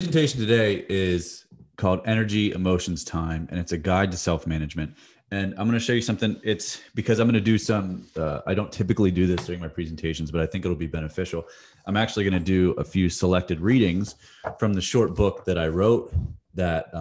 Presentation today is called Energy, Emotions, Time, and it's a guide to self-management. And I'm going to show you something. It's because I'm going to do some, I don't typically do this during my presentations, but I think it'll be beneficial. I'm actually going to do a few selected readings from the short book that I wrote that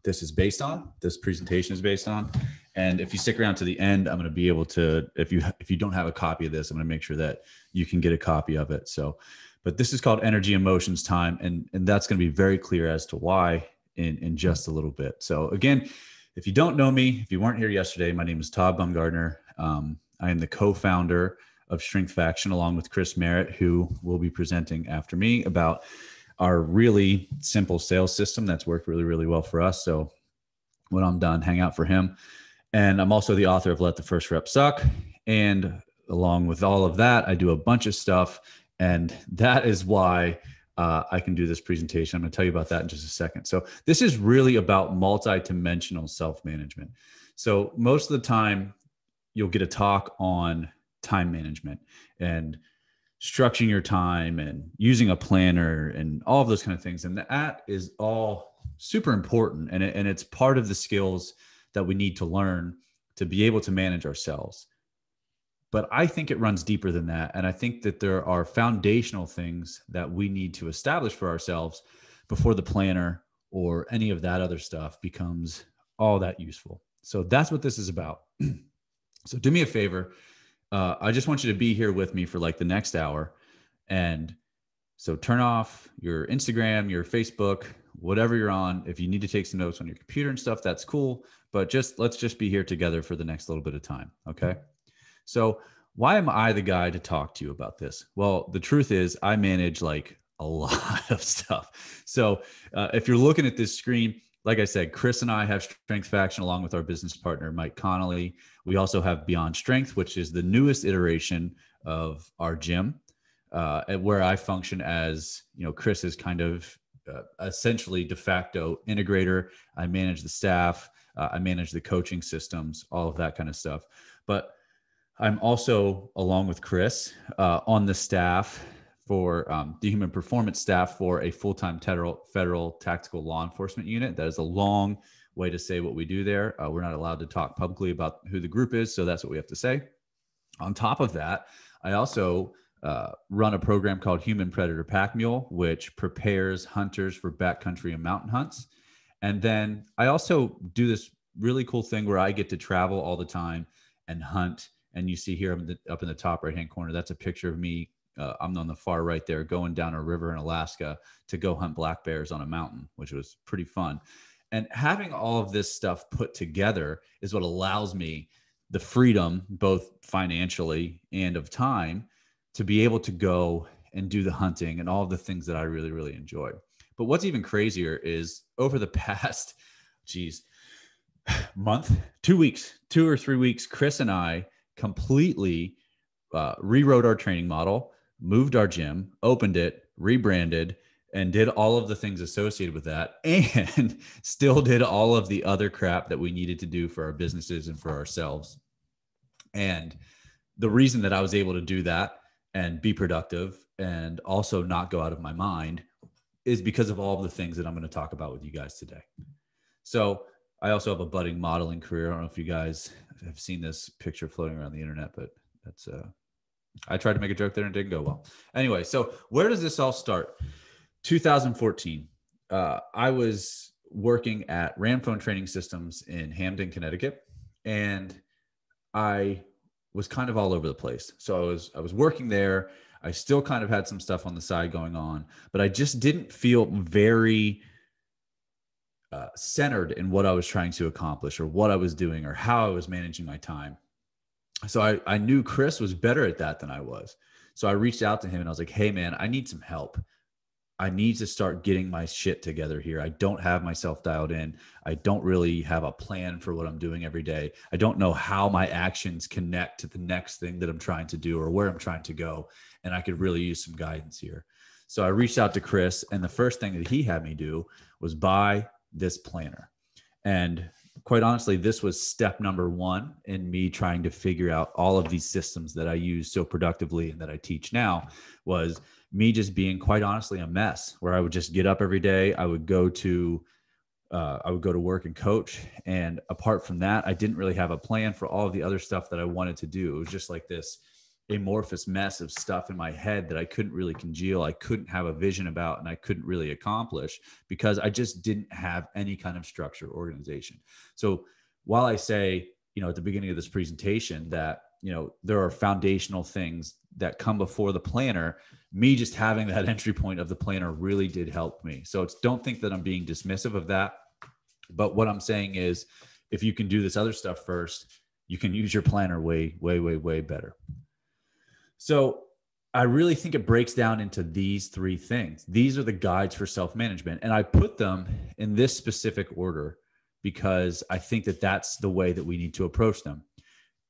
this presentation is based on. And if you stick around to the end, I'm going to be able to, if you don't have a copy of this, I'm going to make sure that you can get a copy of it. So, but this is called Energy, Emotions, Time, and that's going to be very clear as to why in just a little bit. So again, if you don't know me, if you weren't here yesterday, my name is Todd Bumgardner. I am the co-founder of Strength Faction, along with Chris Merritt, who will be presenting after me about our really simple sales system that's worked really, really well for us. So when I'm done, hang out for him. And I'm also the author of Let the First Rep Suck. And along with all of that, I do a bunch of stuff. And that is why I can do this presentation. I'm going to tell you about that in just a second. So this is really about multi-dimensional self-management. So most of the time, you'll get a talk on time management and structuring your time and using a planner and all of those kind of things. And that is all super important. And it's part of the skills that we need to learn to be able to manage ourselves. But I think it runs deeper than that. And I think that there are foundational things that we need to establish for ourselves before the planner or any of that other stuff becomes all that useful. So that's what this is about. So do me a favor. I just want you to be here with me for like the next hour. And so turn off your Instagram, your Facebook, whatever you're on. If you need to take some notes on your computer and stuff, that's cool. But let's just be here together for the next little bit of time. Okay. So why am I the guy to talk to you about this? Well, the truth is I manage like a lot of stuff. So if you're looking at this screen, like I said, Chris and I have Strength Faction along with our business partner, Mike Connolly. We also have Beyond Strength, which is the newest iteration of our gym, where I function as, Chris is kind of essentially de facto integrator. I manage the staff. I manage the coaching systems, all of that kind of stuff. But I'm also, along with Chris, on the staff for the human performance staff for a full-time federal tactical law enforcement unit. That is a long way to say what we do there. We're not allowed to talk publicly about who the group is, so that's what we have to say. On top of that, I also run a program called Human Predator Pack Mule, which prepares hunters for backcountry and mountain hunts. And then I also do this really cool thing where I get to travel all the time and hunt. And you see here up in the top right-hand corner, that's a picture of me. I'm on the far right there going down a river in Alaska to go hunt black bears on a mountain, which was pretty fun. And having all of this stuff put together is what allows me the freedom, both financially and of time, to be able to go and do the hunting and all of the things that I really, really enjoy. But what's even crazier is over the past, month, 2 or 3 weeks, Chris and I completely rewrote our training model, moved our gym, opened it, rebranded, and did all of the things associated with that, and still did all of the other crap that we needed to do for our businesses and for ourselves. And the reason that I was able to do that and be productive and also not go out of my mind is because of all of the things that I'm going to talk about with you guys today. So I also have a budding modeling career. I don't know if you guys have seen this picture floating around the internet, but that's I tried to make a joke there and it didn't go well. Anyway, so where does this all start? 2014. I was working at Ramphone Training Systems in Hamden, Connecticut, and I was kind of all over the place. So I was working there. I still kind of had some stuff on the side going on, but I just didn't feel very centered in what I was trying to accomplish or what I was doing or how I was managing my time. So I knew Chris was better at that than I was. So I reached out to him and I was like, hey man, I need some help. I need to start getting my shit together here. I don't have myself dialed in. I don't really have a plan for what I'm doing every day. I don't know how my actions connect to the next thing that I'm trying to do or where I'm trying to go. And I could really use some guidance here. So I reached out to Chris, and the first thing that he had me do was buy this planner. And quite honestly, this was step number one in me trying to figure out all of these systems that I use so productively and that I teach now, was me just being quite honestly a mess, where I would just get up every day. I would go to work and coach. And apart from that, I didn't really have a plan for all of the other stuff that I wanted to do. It was just like this amorphous mess of stuff in my head that I couldn't really congeal. I couldn't have a vision about, and I couldn't really accomplish because I just didn't have any kind of structure or organization. So while I say, at the beginning of this presentation that, there are foundational things that come before the planner, me just having that entry point of the planner really did help me. So don't think that I'm being dismissive of that. But what I'm saying is, if you can do this other stuff first, you can use your planner way, way, way, way better. So I really think it breaks down into these three things. These are the guides for self-management. And I put them in this specific order because I think that that's the way that we need to approach them.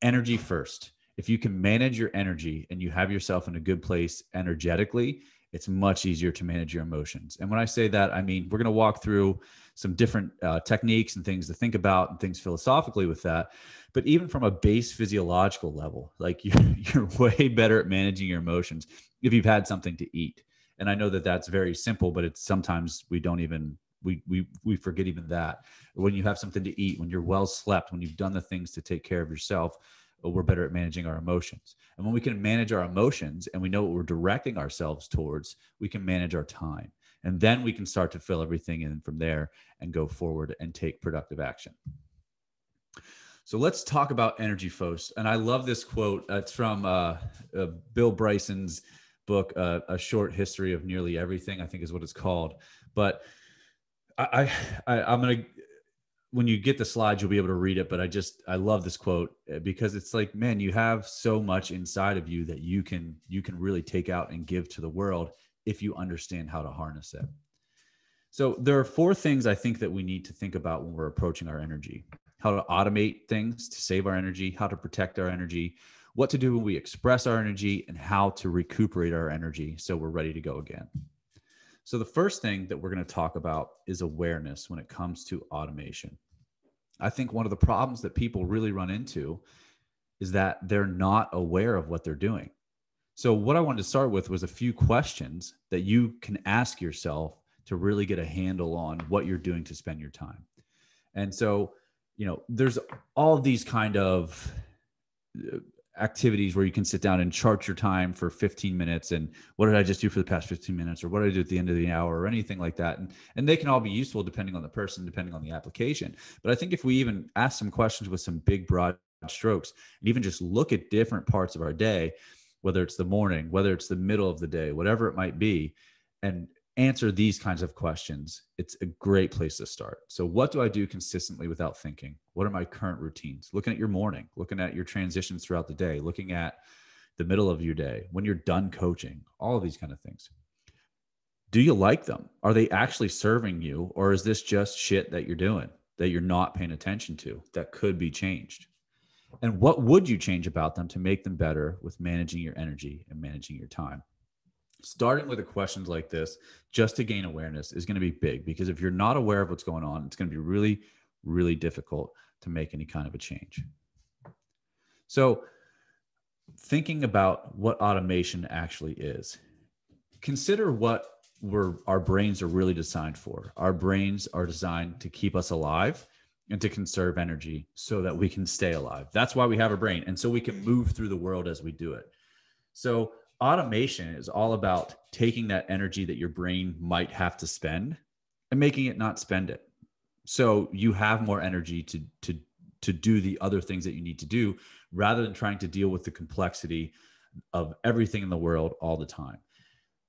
Energy first. If you can manage your energy and you have yourself in a good place energetically, it's much easier to manage your emotions. And when I say that, I mean, we're going to walk through some different techniques and things to think about and things philosophically with that. But even from a base physiological level, like you're way better at managing your emotions if you've had something to eat. And I know that that's very simple, but it's sometimes we don't even, we forget even that. When you have something to eat, when you're well slept, when you've done the things to take care of yourself, we're better at managing our emotions. And when we can manage our emotions and we know what we're directing ourselves towards, we can manage our time. And then we can start to fill everything in from there and go forward and take productive action. So let's talk about energy first. And I love this quote. It's from Bill Bryson's book, A Short History of Nearly Everything, I think is what it's called. But I'm going to, when you get the slides, you'll be able to read it. But I love this quote because it's like, man, you have so much inside of you that you can really take out and give to the world if you understand how to harness it. So there are 4 things I think that we need to think about when we're approaching our energy: how to automate things to save our energy, how to protect our energy, what to do when we express our energy, and how to recuperate our energy so we're ready to go again. So the first thing that we're going to talk about is awareness when it comes to automation. I think one of the problems that people really run into is that they're not aware of what they're doing. So what I wanted to start with was a few questions that you can ask yourself to really get a handle on what you're doing to spend your time. And so, there's all of these kind of activities where you can sit down and chart your time for 15 minutes. And what did I just do for the past 15 minutes? Or what did I do at the end of the hour or anything like that? And they can all be useful depending on the person, depending on the application. But I think if we even ask some questions with some big, broad strokes and even just look at different parts of our day, whether it's the morning, whether it's the middle of the day, whatever it might be, and answer these kinds of questions, it's a great place to start. So what do I do consistently without thinking? What are my current routines? Looking at your morning, looking at your transitions throughout the day, looking at the middle of your day, when you're done coaching, all of these kind of things. Do you like them? Are they actually serving you? Or is this just shit that you're doing that you're not paying attention to that could be changed? And what would you change about them to make them better with managing your energy and managing your time? Starting with a questions like this, just to gain awareness, is going to be big, because if you're not aware of what's going on, it's going to be really, really difficult to make any kind of a change. So thinking about what automation actually is, consider what our brains are really designed for. Our brains are designed to keep us alive and to conserve energy so that we can stay alive. That's why we have a brain. And so we can move through the world as we do it. So automation is all about taking that energy that your brain might have to spend and making it not spend it. So you have more energy to do the other things that you need to do, rather than trying to deal with the complexity of everything in the world all the time.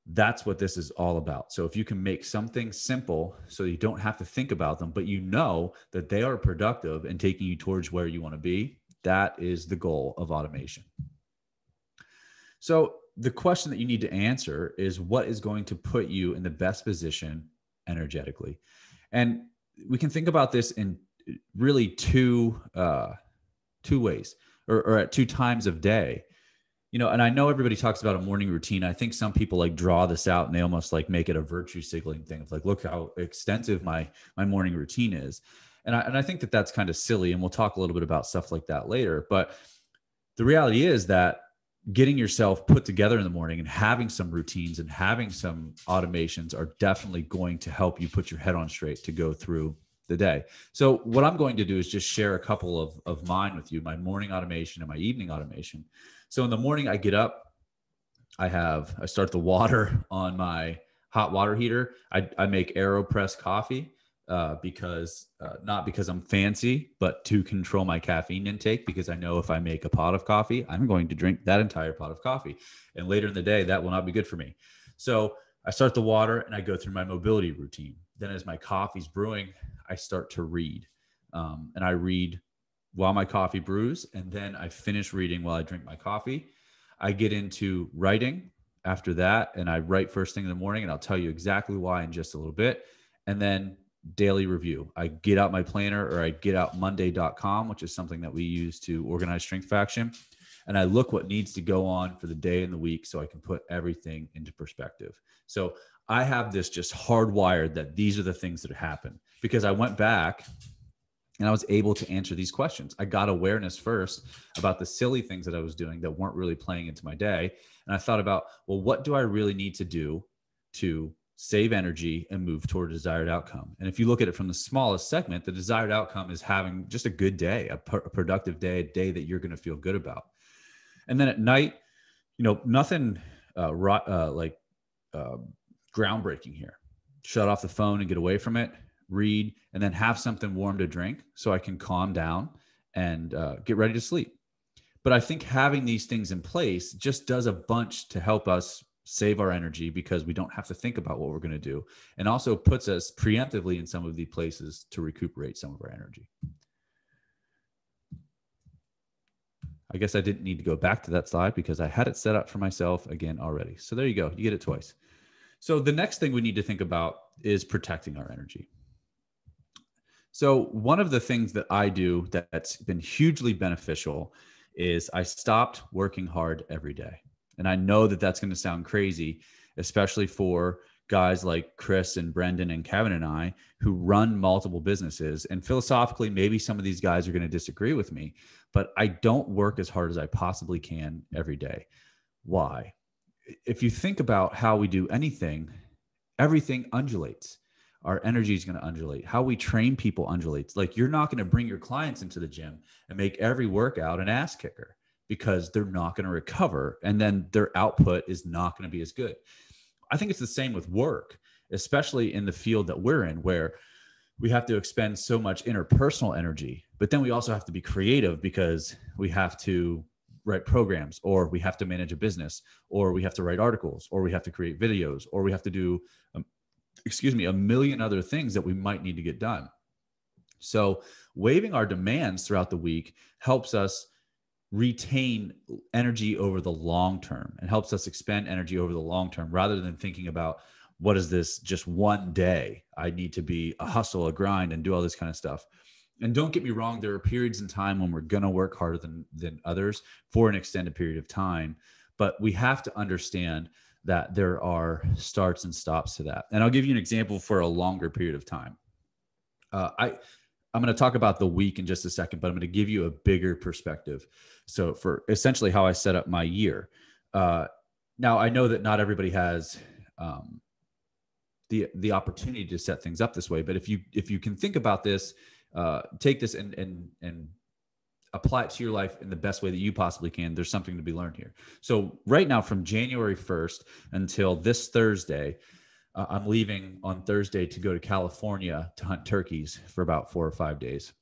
That's what this is all about. So if you can make something simple so you don't have to think about them, but you know that they are productive and taking you towards where you want to be, that is the goal of automation. So the question that you need to answer is, what is going to put you in the best position energetically? And we can think about this in really two ways, or at 2 times of day. And I know everybody talks about a morning routine. I think some people like draw this out and they almost like make it a virtue signaling thing of like, look how extensive my morning routine is. And I think that that's kind of silly. And we'll talk a little bit about stuff like that later. But the reality is that getting yourself put together in the morning and having some routines and having some automations are definitely going to help you put your head on straight to go through the day. So what I'm going to do is just share a couple of mine with you, my morning automation and my evening automation. So in the morning, I get up, I start the water on my hot water heater. I make AeroPress coffee because not because I'm fancy, but to control my caffeine intake, because I know if I make a pot of coffee, I'm going to drink that entire pot of coffee. And later in the day, that will not be good for me. So I start the water and I go through my mobility routine. Then as my coffee's brewing, I start to read. And I read while my coffee brews, and then I finish reading while I drink my coffee. I get into writing after that, and I write first thing in the morning, and I'll tell you exactly why in just a little bit. And then daily review. I get out my planner, or I get out monday.com, which is something that we use to organize Strength Faction. And I look what needs to go on for the day and the week so I can put everything into perspective. So I have this just hardwired that these are the things that happen, because I went back and I was able to answer these questions. I got awareness first about the silly things that I was doing that weren't really playing into my day. And I thought about, well, what do I really need to do to save energy and move toward a desired outcome? And if you look at it from the smallest segment, the desired outcome is having just a good day, a productive day, a day that you're going to feel good about. And then at night, nothing groundbreaking here. Shut off the phone and get away from it. Read, and then have something warm to drink so I can calm down and get ready to sleep. But I think having these things in place just does a bunch to help us save our energy, because we don't have to think about what we're going to do, and also puts us preemptively in some of the places to recuperate some of our energy. I guess I didn't need to go back to that slide because I had it set up for myself again already. So there you go. You get it twice. So the next thing we need to think about is protecting our energy. So one of the things that I do that's been hugely beneficial is I stopped working hard every day. And I know that that's going to sound crazy, especially for guys like Chris and Brendan and Kevin and I, who run multiple businesses. And philosophically, maybe some of these guys are going to disagree with me, but I don't work as hard as I possibly can every day. Why? If you think about how we do anything, everything undulates. Our energy is going to undulate. How we train people undulates. Like, you're not going to bring your clients into the gym and make every workout an ass kicker, because they're not going to recover, and then their output is not going to be as good. I think it's the same with work, especially in the field that we're in, where we have to expend so much interpersonal energy, but then we also have to be creative, because we have to write programs, or we have to manage a business, or we have to write articles, or we have to create videos, or we have to do a million other things that we might need to get done. So waiving our demands throughout the week helps us retain energy over the long term, and helps us expend energy over the long term, rather than thinking about, what is this just one day? I need to be a hustle, a grind, and do all this kind of stuff. And don't get me wrong, there are periods in time when we're going to work harder than others for an extended period of time, but we have to understand that there are starts and stops to that. And I'll give you an example for a longer period of time. I'm going to talk about the week in just a second, but I'm going to give you a bigger perspective. So for essentially how I set up my year. Now, I know that not everybody has the opportunity to set things up this way, but if you can think about this, take this and apply it to your life in the best way that you possibly can, there's something to be learned here. So right now, from January 1st until this Thursday, I'm leaving on Thursday to go to California to hunt turkeys for about 4 or 5 days.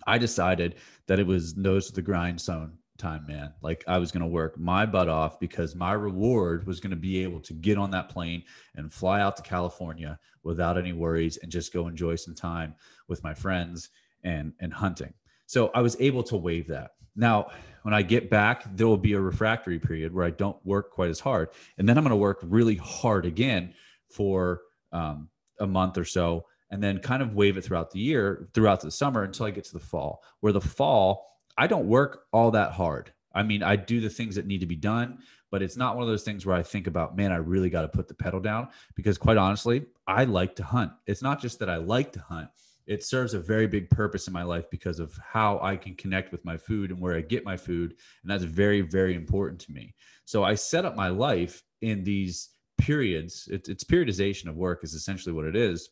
I decided that it was nose to the grindstone time, man. Like, I was going to work my butt off, because my reward was going to be able to get on that plane and fly out to California without any worries, and just go enjoy some time with my friends and hunting. So I was able to waive that. Now, when I get back, there will be a refractory period where I don't work quite as hard. And then I'm going to work really hard again for a month or so, and then kind of waive it throughout the year, throughout the summer, until I get to the fall, where the fall, I don't work all that hard. I mean, I do the things that need to be done, but it's not one of those things where I think about, man, I really got to put the pedal down, because quite honestly, I like to hunt. It's not just that I like to hunt. it serves a very big purpose in my life because of how I can connect with my food and where I get my food. And that's very, very important to me. So I set up my life in these periods. It's periodization of work is essentially what it is,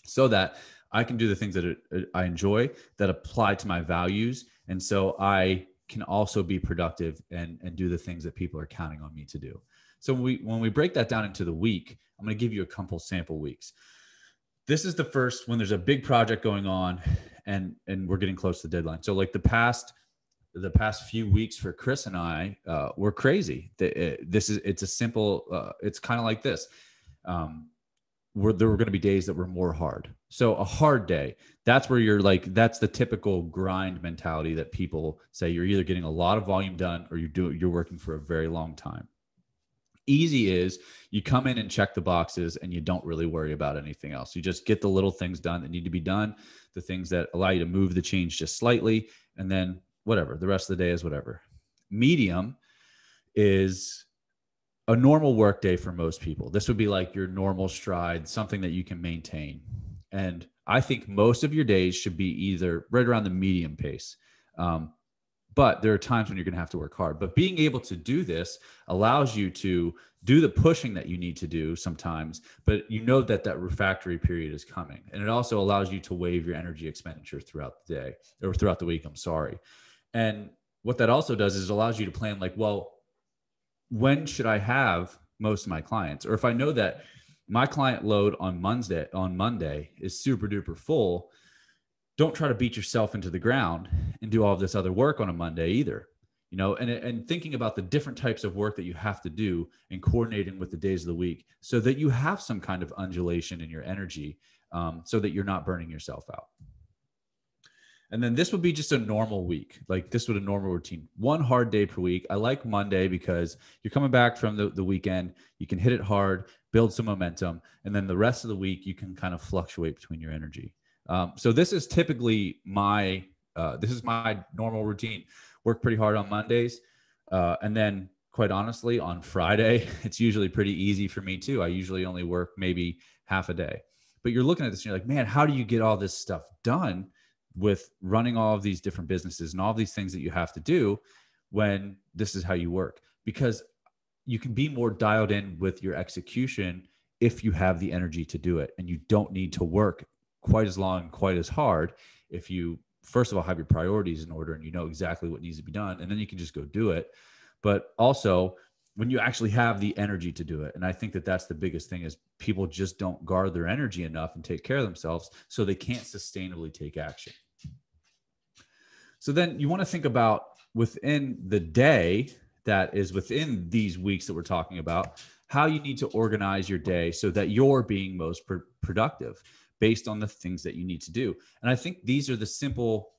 so that I can do the things that I enjoy, that apply to my values. And so I can also be productive and do the things that people are counting on me to do. So when we break that down into the week, I'm going to give you a couple sample weeks. This is the first when there's a big project going on and we're getting close to the deadline. So like the past few weeks for Chris and I were crazy. It's a simple, it's kind of like this. There were going to be days that were more hard. So a hard day, that's where you're like, that's the typical grind mentality that people say. You're either getting a lot of volume done or you're working for a very long time. Easy is you come in and check the boxes and you don't really worry about anything else. You just get the little things done that need to be done, the things that allow you to move the change just slightly, and then whatever, the rest of the day is whatever. Medium is a normal work day for most people. This would be like your normal stride, something that you can maintain. And I think most of your days should be either right around the medium pace. But there are times when you're going to have to work hard. But being able to do this allows you to do the pushing that you need to do sometimes, but you know that refractory period is coming. And it also allows you to waive your energy expenditure throughout the day or throughout the week. I'm sorry. And what that also does is it allows you to plan like, well, when should I have most of my clients? Or if I know that my client load on Monday is super duper full, don't try to beat yourself into the ground and do all of this other work on a Monday either. You know, and thinking about the different types of work that you have to do and coordinating with the days of the week so that you have some kind of undulation in your energy, so that you're not burning yourself out. And then this would be just a normal week. Like this would a normal routine. One hard day per week. I like Monday because you're coming back from the weekend. You can hit it hard, build some momentum. And then the rest of the week, you can kind of fluctuate between your energy. So this is typically my normal routine. Work pretty hard on Mondays. And then quite honestly, on Friday, it's usually pretty easy for me too. I usually only work maybe half a day. But you're looking at this and you're like, man, how do you get all this stuff done with running all of these different businesses and all these things that you have to do when this is how you work? Because you can be more dialed in with your execution if you have the energy to do it. And you don't need to work quite as long, quite as hard if you, first of all, have your priorities in order and you know exactly what needs to be done. And then you can just go do it. But also when you actually have the energy to do it. And I think that that's the biggest thing is people just don't guard their energy enough and take care of themselves, so they can't sustainably take action. So then you want to think about within the day that is within these weeks that we're talking about, how you need to organize your day so that you're being most productive based on the things that you need to do. And I think these are the simple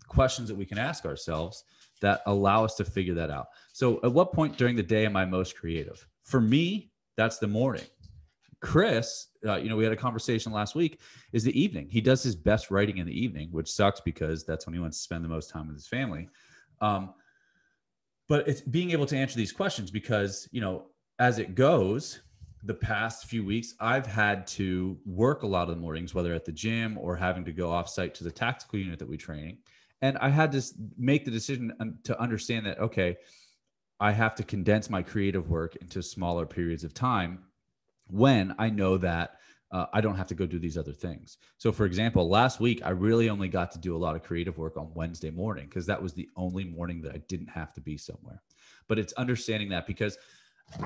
questions that we can ask ourselves that allow us to figure that out. So at what point during the day am I most creative? For me, that's the morning. Chris, we had a conversation last week, is the evening. He does his best writing in the evening, which sucks because that's when he wants to spend the most time with his family. But it's being able to answer these questions because, as it goes, the past few weeks, I've had to work a lot of the mornings, whether at the gym or having to go offsite to the tactical unit that we train. And I had to make the decision to understand that, okay, I have to condense my creative work into smaller periods of time when I know that I don't have to go do these other things. So for example, last week, I really only got to do a lot of creative work on Wednesday morning because that was the only morning that I didn't have to be somewhere. But it's understanding that because,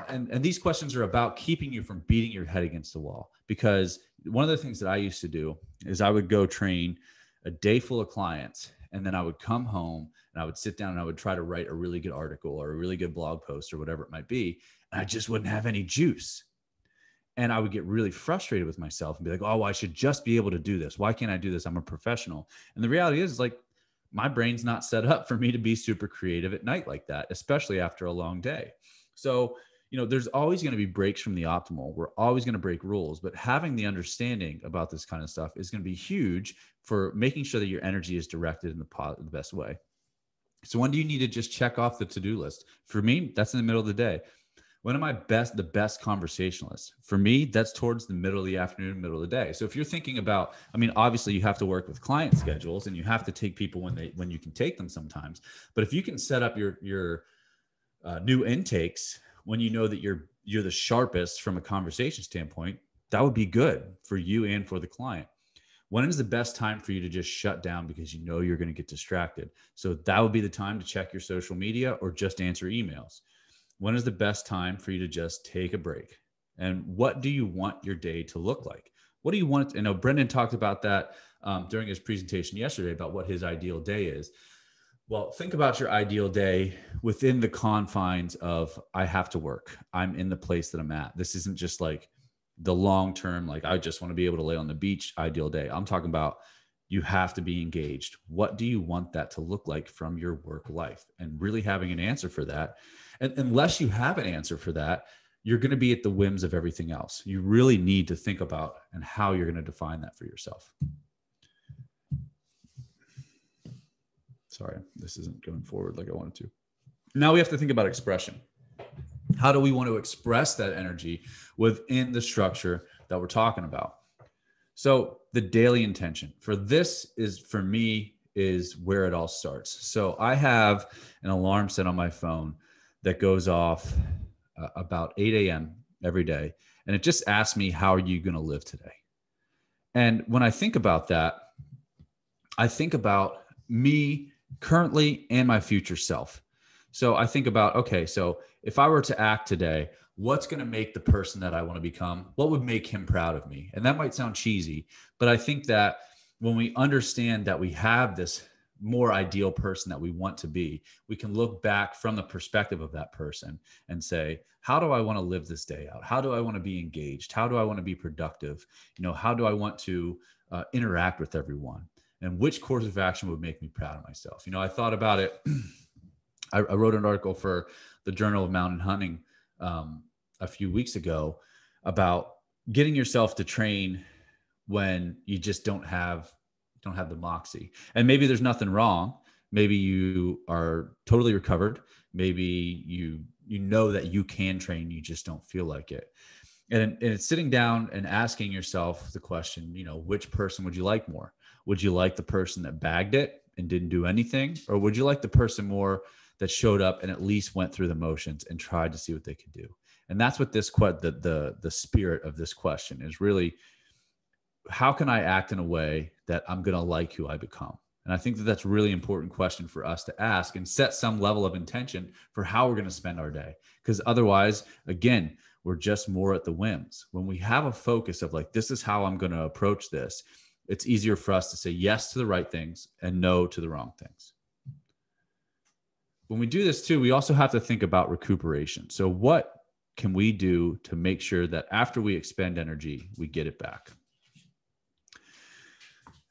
and these questions are about keeping you from beating your head against the wall. Because one of the things that I used to do is I would go train a day full of clients, and then I would come home and I would sit down and I would try to write a really good article or a really good blog post or whatever it might be. And I just wouldn't have any juice. And I would get really frustrated with myself and be like, oh, I should just be able to do this. Why can't I do this? I'm a professional. And the reality is like, my brain's not set up for me to be super creative at night like that, especially after a long day. So, there's always going to be breaks from the optimal. We're always going to break rules, but having the understanding about this kind of stuff is going to be huge for making sure that your energy is directed in the best way. So when do you need to just check off the to-do list? For me, that's in the middle of the day. When am I the best conversationalist? For me, that's towards the middle of the afternoon, middle of the day. So if you're thinking about, I mean, obviously you have to work with client schedules and you have to take people when you can take them sometimes. But if you can set up your new intakes when you know that you're the sharpest from a conversation standpoint, that would be good for you and for the client. When is the best time for you to just shut down because you know you're going to get distracted? So that would be the time to check your social media or just answer emails. When is the best time for you to just take a break? And what do you want your day to look like? What do you want? I know Brendan talked about that during his presentation yesterday about what his ideal day is. Well, think about your ideal day within the confines of I have to work. I'm in the place that I'm at. This isn't just like the long term, like I just want to be able to lay on the beach ideal day. I'm talking about you have to be engaged. What do you want that to look like from your work life? And really having an answer for that. And unless you have an answer for that, you're going to be at the whims of everything else. You really need to think about and how you're going to define that for yourself. Sorry, this isn't going forward like I wanted to. Now we have to think about expression. How do we want to express that energy within the structure that we're talking about? So the daily intention for this is, for me, is where it all starts. So I have an alarm set on my phone that goes off about 8 a.m. every day. And it just asks me, how are you going to live today? And when I think about that, I think about me currently and my future self. So I think about, okay, so if I were to act today, what's going to make the person that I want to become? What would make him proud of me? And that might sound cheesy, but I think that when we understand that we have this more ideal person that we want to be, we can look back from the perspective of that person and say, how do I want to live this day out? How do I want to be engaged? How do I want to be productive? How do I want to interact with everyone? And which course of action would make me proud of myself? I thought about it. I wrote an article for the Journal of Mountain Hunting a few weeks ago about getting yourself to train when you just don't have the moxie. And maybe there's nothing wrong. Maybe you are totally recovered. Maybe you know that you can train, you just don't feel like it. And it's sitting down and asking yourself the question, which person would you like more? Would you like the person that bagged it and didn't do anything? Or would you like the person more that showed up and at least went through the motions and tried to see what they could do? And that's what the spirit of this question is really, how can I act in a way that I'm going to like who I become? And I think that that's a really important question for us to ask and set some level of intention for how we're going to spend our day. Because otherwise, again, we're just more at the whims. When we have a focus of like, this is how I'm going to approach this, it's easier for us to say yes to the right things and no to the wrong things. When we do this too, we also have to think about recuperation. So what can we do to make sure that after we expend energy, we get it back?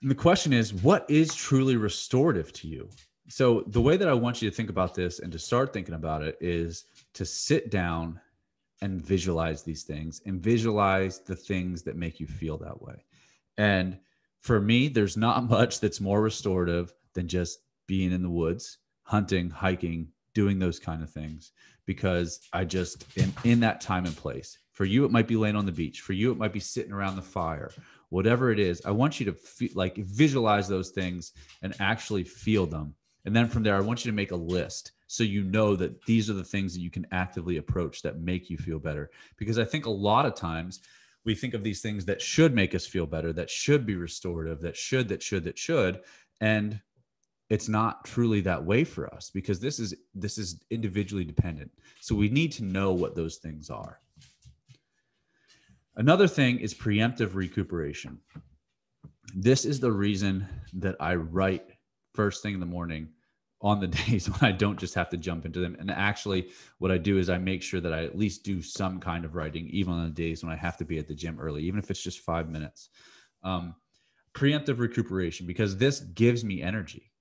And the question is, what is truly restorative to you? So the way that I want you to think about this and to start thinking about it is to sit down and visualize these things and visualize the things that make you feel that way. And for me, there's not much that's more restorative than just being in the woods, hunting, hiking, doing those kind of things, because I just am in that time and place. For you, it might be laying on the beach. For you, it might be sitting around the fire. Whatever it is, I want you to visualize those things and actually feel them. And then from there, I want you to make a list so you know that these are the things that you can actively approach that make you feel better. Because I think a lot of times we think of these things that should make us feel better, that should be restorative, that should. And it's not truly that way for us, because this is individually dependent. So we need to know what those things are. Another thing is preemptive recuperation. This is the reason that I write first thing in the morning on the days when I don't just have to jump into them. And actually what I do is I make sure that I at least do some kind of writing, even on the days when I have to be at the gym early, even if it's just 5 minutes. Preemptive recuperation, because this gives me energy.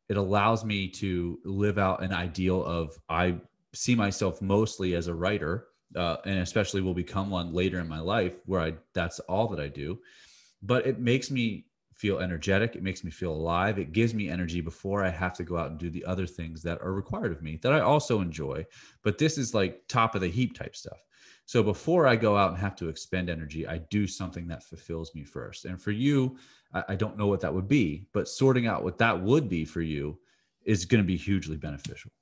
It allows me to live out an ideal of, I see myself mostly as a writer, and especially will become one later in my life where that's all that I do. But it makes me feel energetic. It makes me feel alive. It gives me energy before I have to go out and do the other things that are required of me that I also enjoy. But this is like top of the heap type stuff. So before I go out and have to expend energy, I do something that fulfills me first. And for you, I don't know what that would be, but sorting out what that would be for you is going to be hugely beneficial.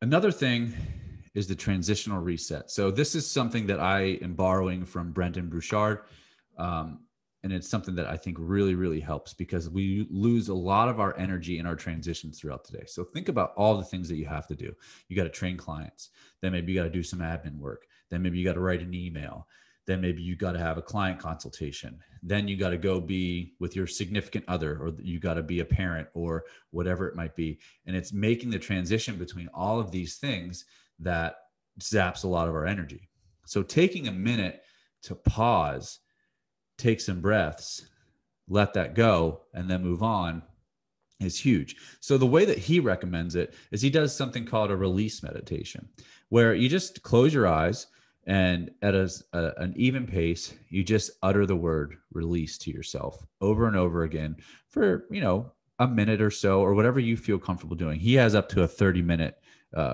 Another thing is the transitional reset. So this is something that I am borrowing from Brendan Bouchard. And it's something that I think really, really helps because we lose a lot of our energy in our transitions throughout the day. So think about all the things that you have to do. You got to train clients. Then maybe you got to do some admin work. Then maybe you got to write an email. Then maybe you got to have a client consultation. Then you got to go be with your significant other, or you got to be a parent or whatever it might be. And it's making the transition between all of these things that zaps a lot of our energy. So taking a minute to pause, take some breaths, let that go, and then move on is huge. So the way that he recommends it is he does something called a release meditation, where you just close your eyes and at an even pace, you just utter the word release to yourself over and over again for, a minute or so, or whatever you feel comfortable doing. He has up to a 30-minute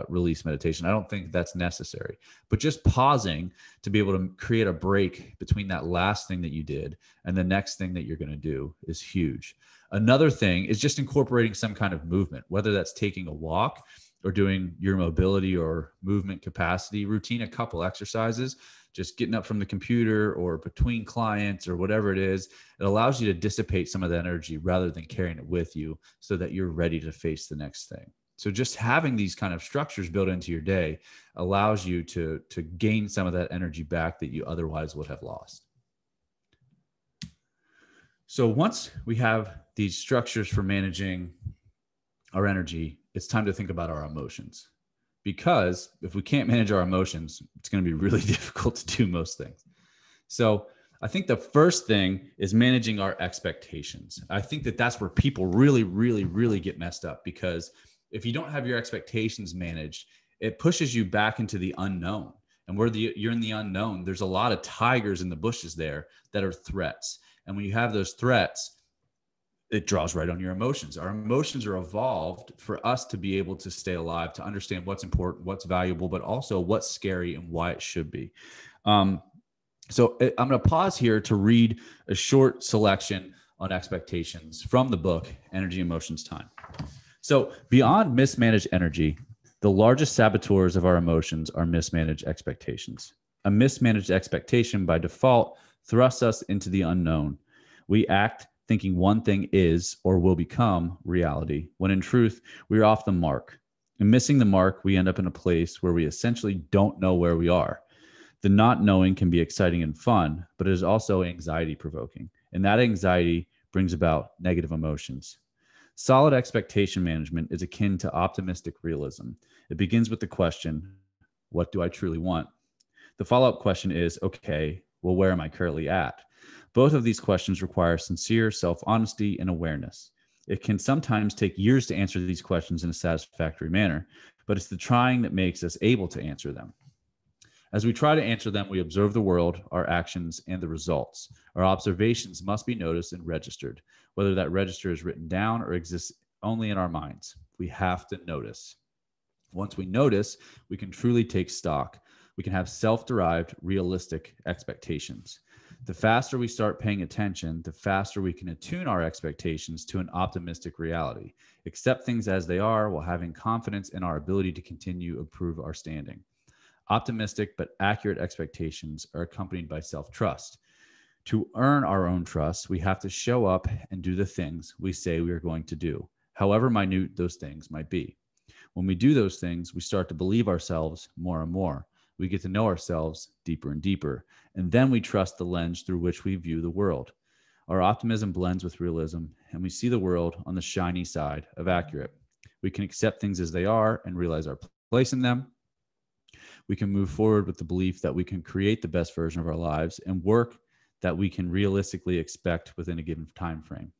release meditation. I don't think that's necessary, but just pausing to be able to create a break between that last thing that you did and the next thing that you're going to do is huge. Another thing is just incorporating some kind of movement, whether that's taking a walk or doing your mobility or movement capacity routine, a couple exercises, just getting up from the computer or between clients or whatever it is. It allows you to dissipate some of the energy rather than carrying it with you so that you're ready to face the next thing. So just having these kind of structures built into your day allows you to gain some of that energy back that you otherwise would have lost. So once we have these structures for managing our energy, it's time to think about our emotions. Because if we can't manage our emotions, it's going to be really difficult to do most things. So I think the first thing is managing our expectations. I think that that's where people really, really, really get messed up, because if you don't have your expectations managed, it pushes you back into the unknown. And where you're in the unknown, there's a lot of tigers in the bushes there that are threats. And when you have those threats, it draws right on your emotions. Our emotions are evolved for us to be able to stay alive, to understand what's important, what's valuable, but also what's scary and why it should be. So I'm going to pause here to read a short selection on expectations from the book, Energy, Emotions, Time. So beyond mismanaged energy, the largest saboteurs of our emotions are mismanaged expectations. A mismanaged expectation by default thrusts us into the unknown. We act thinking one thing is or will become reality, when in truth, we are off the mark. And missing the mark, we end up in a place where we essentially don't know where we are. The not knowing can be exciting and fun, but it is also anxiety provoking. And that anxiety brings about negative emotions. Solid expectation management is akin to optimistic realism. It begins with the question, what do I truly want? The follow-up question is, okay, well, where am I currently at? Both of these questions require sincere self-honesty and awareness. It can sometimes take years to answer these questions in a satisfactory manner, but it's the trying that makes us able to answer them. As we try to answer them, we observe the world, our actions, and the results. Our observations must be noticed and registered, whether that register is written down or exists only in our minds. We have to notice. Once we notice, we can truly take stock. We can have self-derived, realistic expectations. The faster we start paying attention, the faster we can attune our expectations to an optimistic reality, accept things as they are while having confidence in our ability to continue to improve our standing. Optimistic but accurate expectations are accompanied by self-trust. To earn our own trust, we have to show up and do the things we say we are going to do, however minute those things might be. When we do those things, we start to believe ourselves more and more. We get to know ourselves deeper and deeper, and then we trust the lens through which we view the world. Our optimism blends with realism, and we see the world on the shiny side of accurate. We can accept things as they are and realize our place in them. We can move forward with the belief that we can create the best version of our lives and work that we can realistically expect within a given time frame.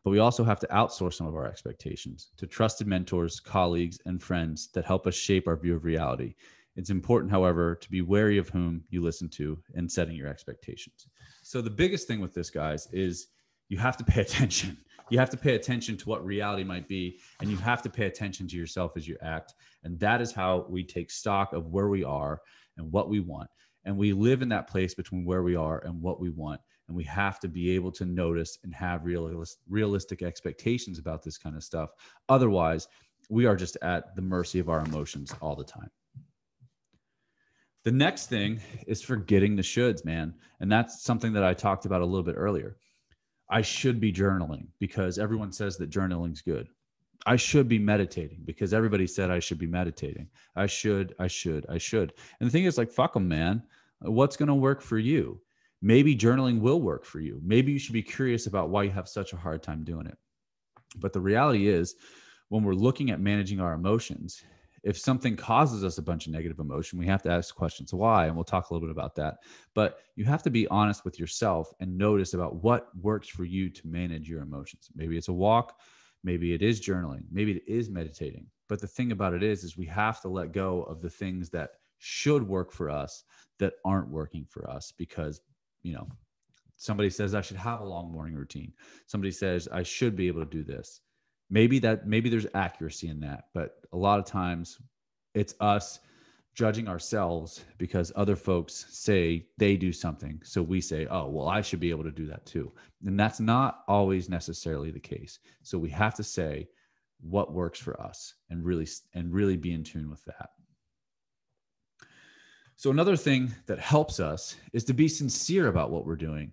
But we also have to outsource some of our expectations to trusted mentors, colleagues, and friends that help us shape our view of reality. It's important, however, to be wary of whom you listen to and setting your expectations. So the biggest thing with this, guys, is you have to pay attention. You have to pay attention to what reality might be, and you have to pay attention to yourself as you act. And that is how we take stock of where we are and what we want. And we live in that place between where we are and what we want. And we have to be able to notice and have realistic expectations about this kind of stuff. Otherwise, we are just at the mercy of our emotions all the time. The next thing is forgetting the shoulds, man. And that's something that I talked about a little bit earlier. I should be journaling because everyone says that journaling's good. I should be meditating because everybody said I should be meditating. I should. And the thing is, like, fuck them, man. What's going to work for you? Maybe journaling will work for you. Maybe you should be curious about why you have such a hard time doing it. But the reality is, when we're looking at managing our emotions, if something causes us a bunch of negative emotion, we have to ask questions why, and we'll talk a little bit about that. But you have to be honest with yourself and notice about what works for you to manage your emotions. Maybe it's a walk, maybe it is journaling, maybe it is meditating. But the thing about it is we have to let go of the things that should work for us that aren't working for us because, somebody says I should have a long morning routine. Somebody says I should be able to do this. Maybe there's accuracy in that, but a lot of times it's us judging ourselves because other folks say they do something. So we say, oh, well, I should be able to do that too. And that's not always necessarily the case. So we have to say what works for us and really be in tune with that. So another thing that helps us is to be sincere about what we're doing,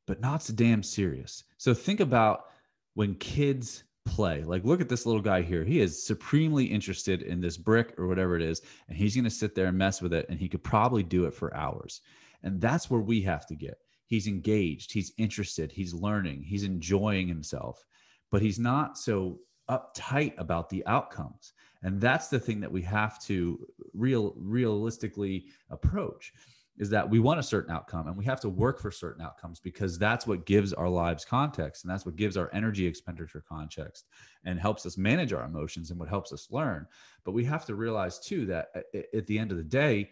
but not so damn serious. So think about when kids play. Like, look at this little guy here. He is supremely interested in this brick or whatever it is, and he's going to sit there and mess with it, and he could probably do it for hours. And that's where we have to get. He's engaged. He's interested. He's learning. He's enjoying himself, but he's not so uptight about the outcomes. And that's the thing that we have to realistically approach, is that we want a certain outcome and we have to work for certain outcomes because that's what gives our lives context, and that's what gives our energy expenditure context and helps us manage our emotions and what helps us learn. But we have to realize too that at the end of the day,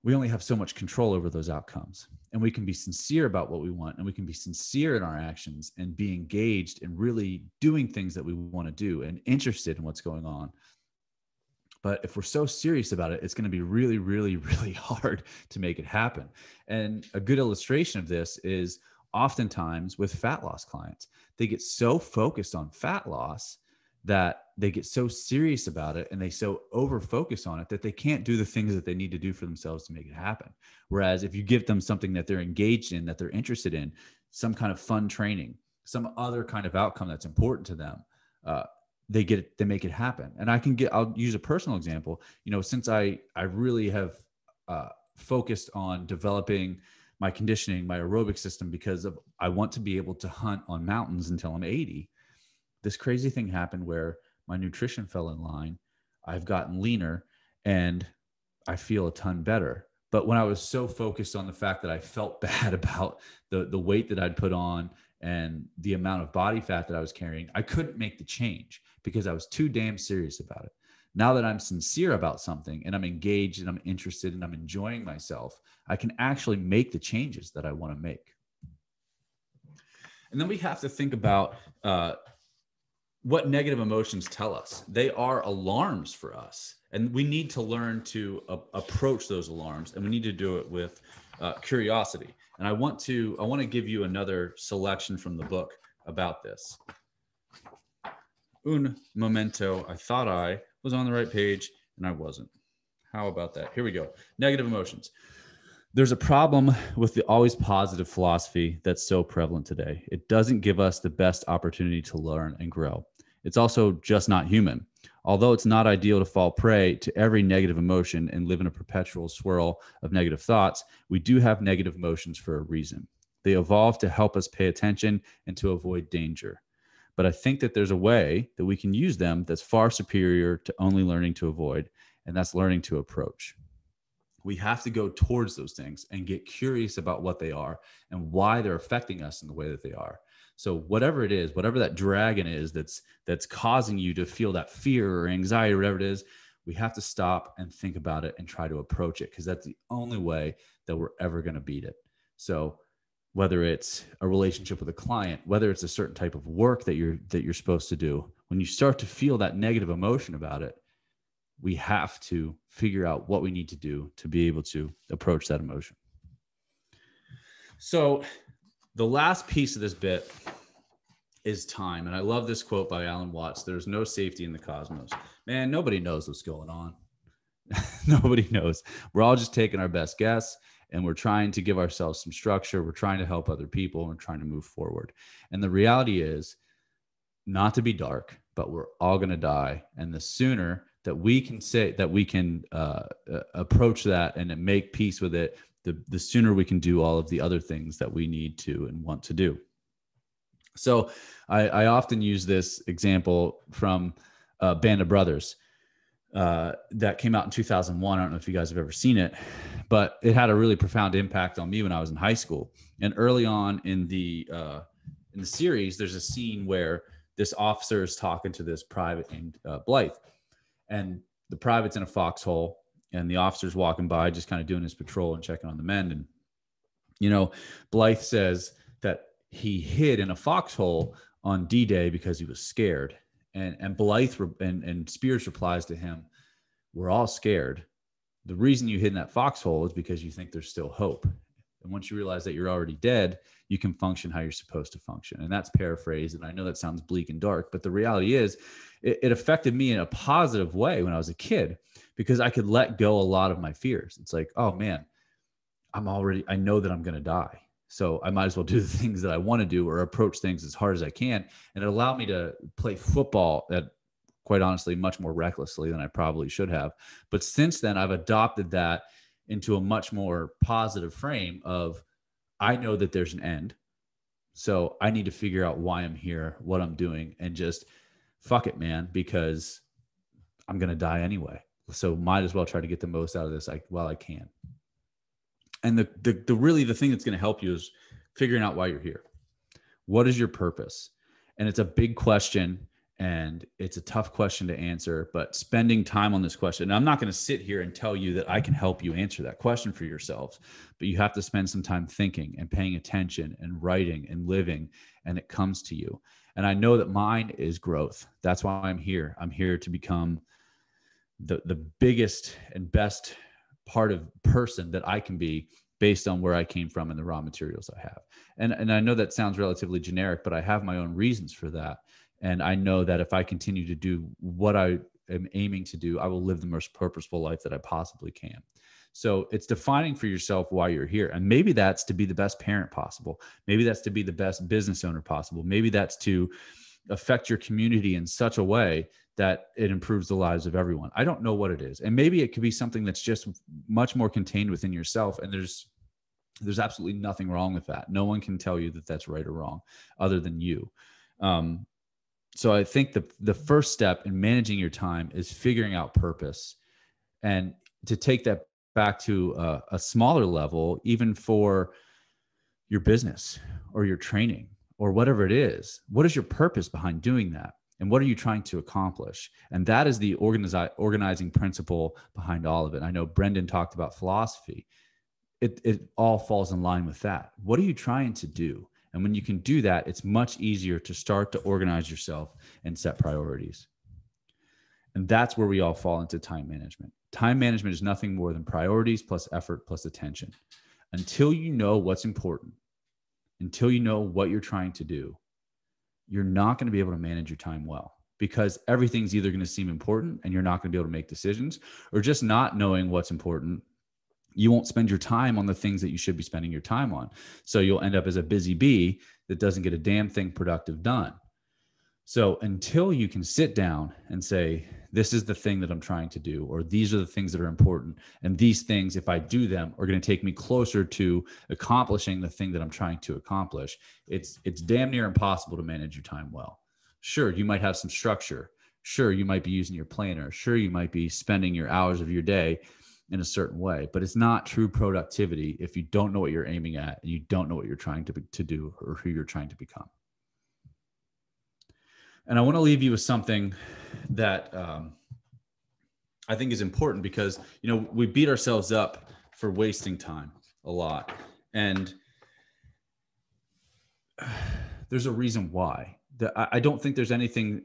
we only have so much control over those outcomes, and we can be sincere about what we want, and we can be sincere in our actions and be engaged in really doing things that we want to do and interested in what's going on. But if we're so serious about it, it's going to be really, really, really hard to make it happen. And a good illustration of this is oftentimes with fat loss clients. They get so focused on fat loss that they get so serious about it and they so over focus on it that they can't do the things that they need to do for themselves to make it happen. Whereas if you give them something that they're engaged in, that they're interested in, some kind of fun training, some other kind of outcome that's important to them, they make it happen. And I'll use a personal example. Since I really have focused on developing my conditioning, my aerobic system, because I want to be able to hunt on mountains until I'm 80. This crazy thing happened where my nutrition fell in line. I've gotten leaner and I feel a ton better. But when I was so focused on the fact that I felt bad about the weight that I'd put on and the amount of body fat that I was carrying, I couldn't make the change because I was too damn serious about it. Now that I'm sincere about something and I'm engaged and I'm interested and I'm enjoying myself, I can actually make the changes that I want to make. And then we have to think about what negative emotions tell us. They are alarms for us, and we need to learn to approach those alarms, and we need to do it with curiosity. And I want to give you another selection from the book about this. Un momento. I thought I was on the right page and I wasn't. How about that? Here we go. Negative emotions. There's a problem with the always positive philosophy that's so prevalent today. It doesn't give us the best opportunity to learn and grow. It's also just not human. Although it's not ideal to fall prey to every negative emotion and live in a perpetual swirl of negative thoughts, we do have negative emotions for a reason. They evolved to help us pay attention and to avoid danger. But I think that there's a way that we can use them that's far superior to only learning to avoid, and that's learning to approach. We have to go towards those things and get curious about what they are and why they're affecting us in the way that they are. So whatever it is, whatever that dragon is that's causing you to feel that fear or anxiety or whatever it is, we have to stop and think about it and try to approach it, because that's the only way that we're ever going to beat it. So whether it's a relationship with a client, whether it's a certain type of work that you're supposed to do, when you start to feel that negative emotion about it, we have to figure out what we need to do to be able to approach that emotion. So the last piece of this bit is time. And I love this quote by Alan Watts: "There's no safety in the cosmos." Man, nobody knows what's going on. Nobody knows. We're all just taking our best guess, and we're trying to give ourselves some structure. We're trying to help other people, and we're trying to move forward. And the reality is, not to be dark, but we're all going to die. And the sooner that we can say that we can approach that and make peace with it, the sooner we can do all of the other things that we need to and want to do. So I often use this example from Band of Brothers that came out in 2001. I don't know if you guys have ever seen it, but it had a really profound impact on me when I was in high school. And early on in the series, there's a scene where this officer is talking to this private named Blythe, and the private's in a foxhole, and the officer's walking by, just kind of doing his patrol and checking on the men. And, you know, Blythe says that he hid in a foxhole on D-Day because he was scared. And Blythe and Spears replies to him, "We're all scared. The reason you hid in that foxhole is because you think there's still hope. And once you realize that you're already dead, you can function how you're supposed to function." And that's paraphrased. And I know that sounds bleak and dark, but the reality is it affected me in a positive way when I was a kid, because I could let go a lot of my fears. It's like, oh man, I know that I'm going to die. So I might as well do the things that I want to do, or approach things as hard as I can. And it allowed me to play football at, quite honestly, much more recklessly than I probably should have. But since then, I've adopted that into a much more positive frame of, I know that there's an end. So I need to figure out why I'm here, what I'm doing, and just fuck it, man, because I'm going to die anyway. So might as well try to get the most out of this while I can. And the thing that's going to help you is figuring out why you're here. What is your purpose? And it's a big question, and it's a tough question to answer, but spending time on this question, and I'm not going to sit here and tell you that I can help you answer that question for yourselves, but you have to spend some time thinking and paying attention and writing and living, and it comes to you. And I know that mine is growth. That's why I'm here. I'm here to become the biggest and best part of person that I can be, based on where I came from and the raw materials I have. And I know that sounds relatively generic, but I have my own reasons for that. And I know that if I continue to do what I am aiming to do, I will live the most purposeful life that I possibly can. So it's defining for yourself why you're here. And maybe that's to be the best parent possible. Maybe that's to be the best business owner possible. Maybe that's to affect your community in such a way that it improves the lives of everyone. I don't know what it is. And maybe it could be something that's just much more contained within yourself. And there's absolutely nothing wrong with that. No one can tell you that that's right or wrong other than you. So I think the first step in managing your time is figuring out purpose. And to take that back to a smaller level, even for your business or your training or whatever it is, what is your purpose behind doing that? And what are you trying to accomplish? And that is the organizing principle behind all of it. I know Brendan talked about philosophy. It all falls in line with that. What are you trying to do? And when you can do that, it's much easier to start to organize yourself and set priorities. And that's where we all fall into time management. Time management is nothing more than priorities plus effort plus attention. Until you know what's important, until you know what you're trying to do, you're not going to be able to manage your time well, because everything's either going to seem important and you're not going to be able to make decisions, or just not knowing what's important, you won't spend your time on the things that you should be spending your time on. So you'll end up as a busy bee that doesn't get a damn thing productive done. So until you can sit down and say, this is the thing that I'm trying to do, or these are the things that are important, and these things, if I do them, are going to take me closer to accomplishing the thing that I'm trying to accomplish, it's damn near impossible to manage your time well. Sure, you might have some structure. Sure, you might be using your planner. Sure, you might be spending your hours of your day in a certain way, but it's not true productivity if you don't know what you're aiming at and you don't know what you're trying to do or who you're trying to become. And I want to leave you with something that I think is important because, you know, we beat ourselves up for wasting time a lot. And there's a reason why. I don't think there's anything,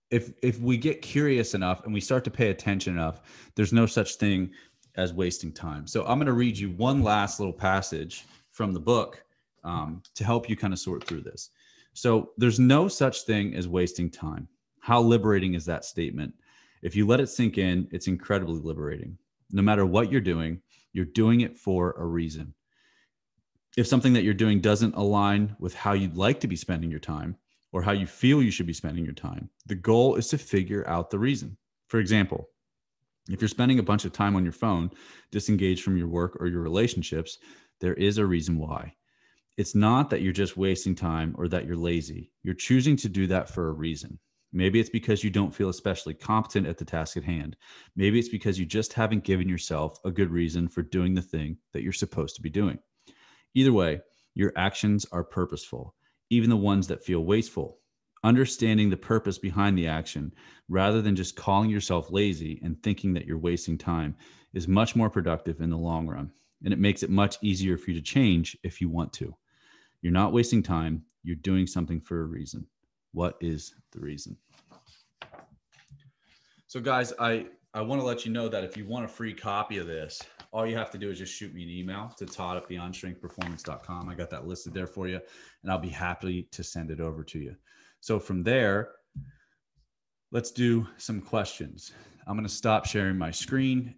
if we get curious enough and we start to pay attention enough, there's no such thing as wasting time. So I'm going to read you one last little passage from the book to help you kind of sort through this. So there's no such thing as wasting time. How liberating is that statement? If you let it sink in, it's incredibly liberating. No matter what you're doing it for a reason. If something that you're doing doesn't align with how you'd like to be spending your time or how you feel you should be spending your time, the goal is to figure out the reason. For example, if you're spending a bunch of time on your phone, disengaged from your work or your relationships, there is a reason why. It's not that you're just wasting time or that you're lazy. You're choosing to do that for a reason. Maybe it's because you don't feel especially competent at the task at hand. Maybe it's because you just haven't given yourself a good reason for doing the thing that you're supposed to be doing. Either way, your actions are purposeful, even the ones that feel wasteful. Understanding the purpose behind the action, rather than just calling yourself lazy and thinking that you're wasting time, is much more productive in the long run. And it makes it much easier for you to change if you want to. You're not wasting time. You're doing something for a reason. What is the reason? So guys, I want to let you know that if you want a free copy of this, all you have to do is just shoot me an email to Todd@beyondstrengthperformance.com. I got that listed there for you, and I'll be happy to send it over to you. So from there, let's do some questions. I'm going to stop sharing my screen.